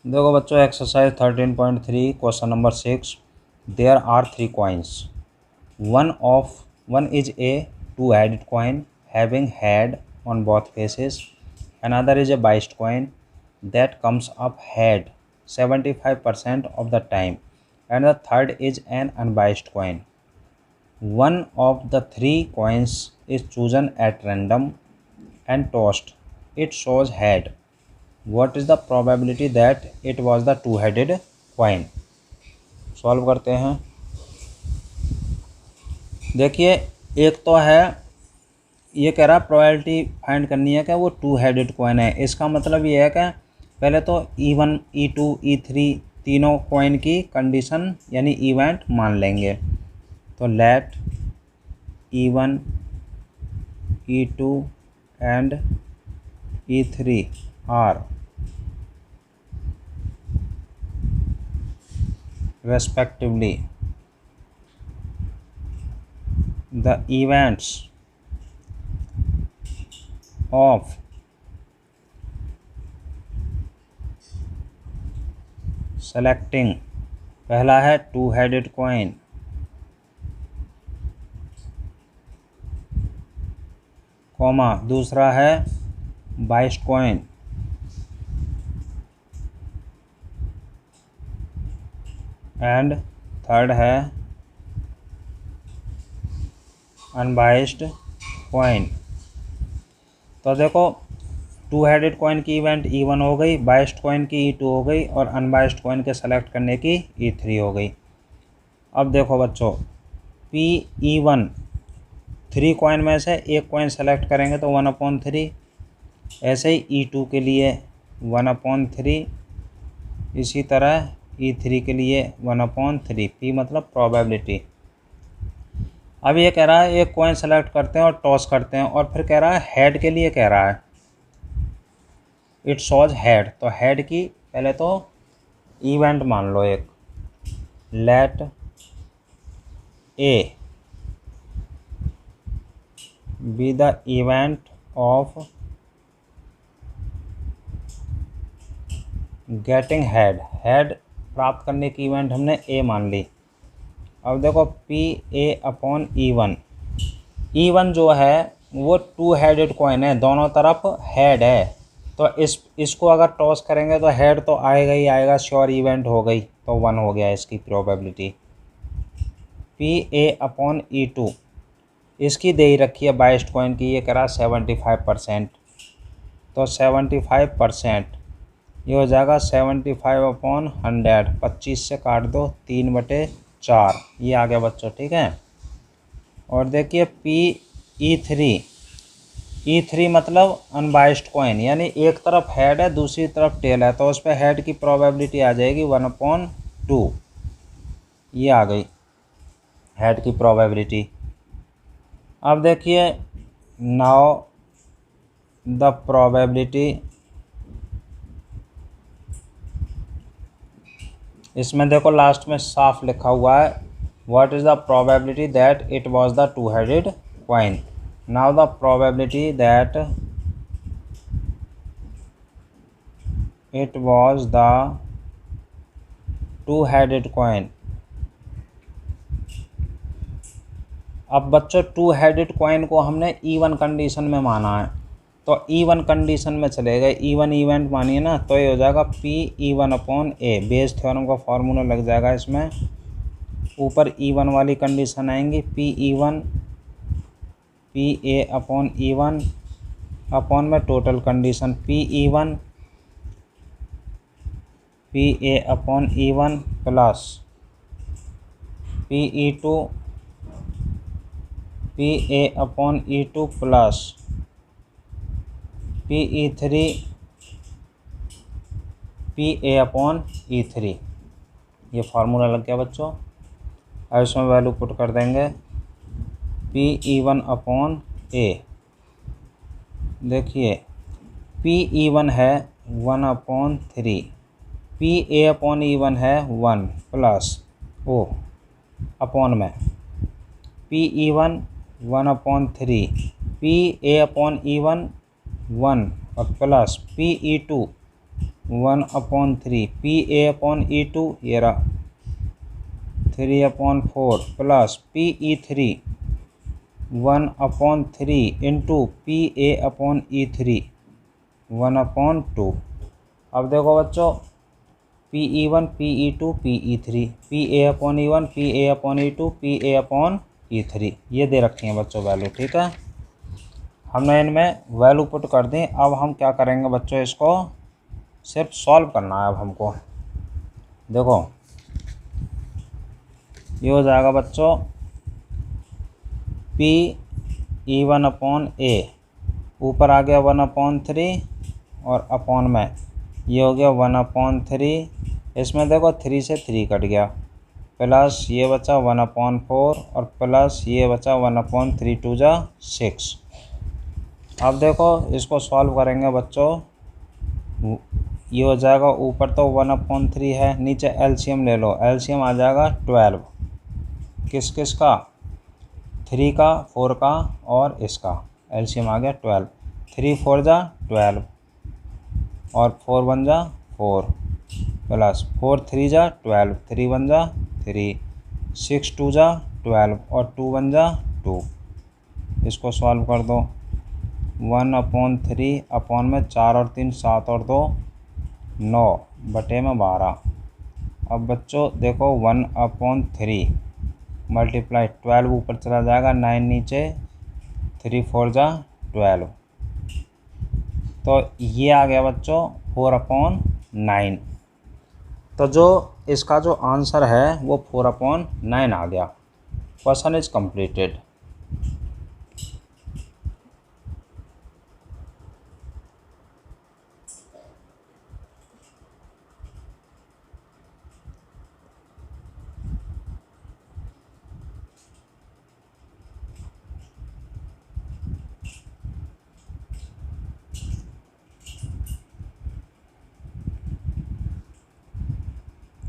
देखो बच्चों, exercise 13.3 question number 6। There are 3 coins. One is a two-headed coin having head on both faces. Another is a biased coin that comes up head 75% of the time, and the third is an unbiased coin. One of the three coins is chosen at random and tossed. It shows head. What is the probability that it was the two-headed coin? Solve करते हैं। देखिए, एक तो है, ये कह रहा probability find करनी है कि वो टू हेडेड कॉइन है। इसका मतलब ये है कि पहले तो E1, E2, E3 तीनों कॉइन की कंडीशन यानी इवेंट मान लेंगे। तो let E1, E2 and E3 are respectively the events of selecting। पहला है टू हेडेड कॉइन, कॉमा दूसरा है बाइस्ड कॉइन, एंड थर्ड है अनबाइस्ड कॉइन। तो देखो, टू हेडेड कॉइन की इवेंट E1 हो गई, बाइस्ड कॉइन की E2 हो गई और अनबाइस्ड कॉइन के सेलेक्ट करने की E3 हो गई। अब देखो बच्चों, E1 3 कॉइन में से एक कॉइन सेलेक्ट करेंगे तो 1/3। ऐसे ही E2 के लिए 1/3, इसी तरह E3 के लिए 1/3। P मतलब प्रोबेबिलिटी। अब ये कह रहा है एक कॉइन सेलेक्ट करते हैं और टॉस करते हैं, और फिर कह रहा है हेड के लिए कह रहा है इट शोज हेड। तो हेड की पहले तो इवेंट मान लो एक, let A be the event of getting head. Head प्राप्त करने की इवेंट हमने ए मान ली। अब देखो PA/E1। E1 जो है वो टू हेडेड कॉइन है, दोनों तरफ हेड है। तो इसको अगर टॉस करेंगे तो हेड तो आएगा ही आएगा, श्योर इवेंट हो गई, तो 1 हो गया इसकी प्रोबेबिलिटी। PA/E2 इसकी दे ही रखी है बाइस्ड कॉइन की, ये करा 75%। तो 75% ये हो जाएगा 75/100। 25 से काट दो, 3/4 ये आ गया बच्चों, ठीक है। और देखिए E3 मतलब अनबाइस्ड कॉइन, यानी एक तरफ हेड है दूसरी तरफ टेल है, तो उस पर हेड की प्रोबेबिलिटी आ जाएगी 1/2। ये आ गई हेड की प्रोबेबिलिटी। अब देखिए, नाउ द प्रोबेबिलिटी, इसमें देखो लास्ट में साफ लिखा हुआ है what is the probability that it was the two headed coin. Now the probability that it was the two headed coin. अब बच्चों, टू हेडेड कॉइन को हमने E1 कंडीशन में माना है, तो E1 कंडीशन में चले गए, E1 इवेंट मानिए ना, तो ये हो जाएगा P/E1/A। बेस थ्योरम का फार्मूला लग जाएगा इसमें। ऊपर E1 वाली कंडीशन आएंगी, PE1 PA/E1 अपॉन में total condition PE1 PA/E1 plus PE2 PA/E2 plus PE3 PA/E3। ये फार्मूला लग गया बच्चों। अब इसमें वैल्यू पुट कर देंगे PE1/A। देखिए, PE1 है 1/3, PA/E1 है 1 प्लस ओ अपॉन में PE1 1/3, PA/E1 1 और प्लस PE2 1/3 PA/E2 ये रहा 3/4 प्लस PE3 1/3 इंटू PA/E3 1/2। अब देखो बच्चों PE1 PE2 PE3 PA/E1 PA/E2 PA/E3 ये दे रखी हैं बच्चों वैल्यू। ठीक है, हमने इनमें वैल्यू पुट कर दी। अब हम क्या करेंगे बच्चों, इसको सिर्फ सॉल्व करना है। अब हमको देखो ये हो जाएगा बच्चों PE1/A ऊपर आ गया 1/3 और अपॉन में ये हो गया 1/3। इसमें देखो 3 से 3 कट गया, प्लस ये बचा 1/4 और प्लस ये बचा 1/3 2 जा 6। अब देखो इसको सॉल्व करेंगे बच्चों, ये हो जाएगा ऊपर तो 1/3 है, नीचे एलसीएम ले लो, एलसीएम आ जाएगा 12। किस किस का, 3 का 4 का और इसका एलसीएम आ गया 12। 3 4 जा 12 और 4 1 जा 4 प्लस 4 3 जा 12 3 1 जा 3 6 2 जा 12 और 2 1 जा 2। इसको सॉल्व कर दो 1/3 अपॉन में 4 और 3 7 और 2 9 बटे में 12। अब बच्चों देखो 1/3 मल्टीप्लाई 12 ऊपर चला जाएगा 9 नीचे 3 4 जा 12, तो ये आ गया बच्चों 4/9। तो जो इसका जो आंसर है वो 4/9 आ गया। Question is completed.